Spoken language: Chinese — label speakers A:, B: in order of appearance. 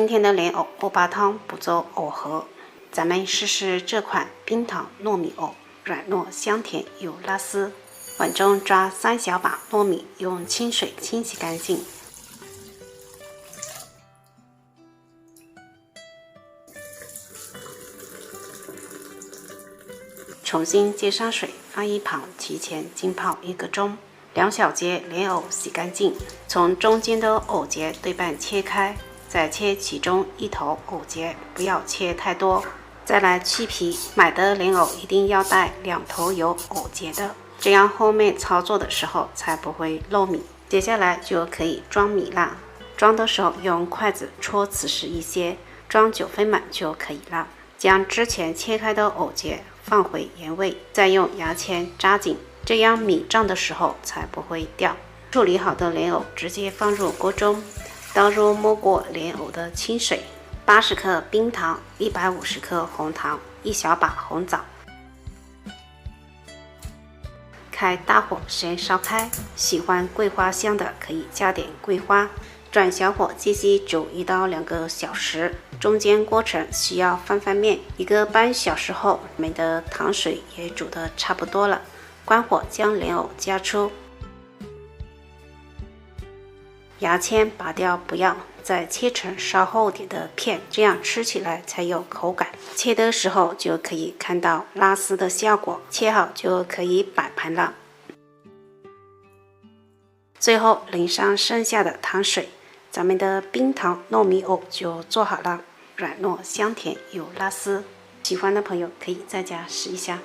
A: 今天的莲藕藕巴汤步骤藕合，咱们试试这款冰糖糯米藕，软糯香甜有拉丝。碗中抓3小把糯米，用清水清洗干净。重新接上水，放一旁，提前浸泡1个钟。2小节莲藕洗干净，从中间的藕节对半切开，再切其中一头藕节，不要切太多。再来去皮，买的莲藕一定要带2头有藕节的，这样后面操作的时候才不会漏米。接下来就可以装米啦，装的时候用筷子戳瓷实一些，装9分满就可以了。将之前切开的藕节放回原位，再用牙签扎紧，这样米胀的时候才不会掉。处理好的莲藕直接放入锅中，倒入没过莲藕的清水，80克冰糖，150克红糖，1小把红枣。开大火先烧开，喜欢桂花香的可以加点桂花。转小火继续煮1到2个小时，中间过程需要翻翻面。1个半小时后，梅的糖水也煮得差不多了，关火将莲藕加出，牙签拔掉不要，再切成稍厚点的片，这样吃起来才有口感。切的时候就可以看到拉丝的效果，切好就可以摆盘了。最后淋上剩下的糖水，咱们的冰糖糯米藕就做好了，软糯香甜有拉丝。喜欢的朋友可以在家试一下。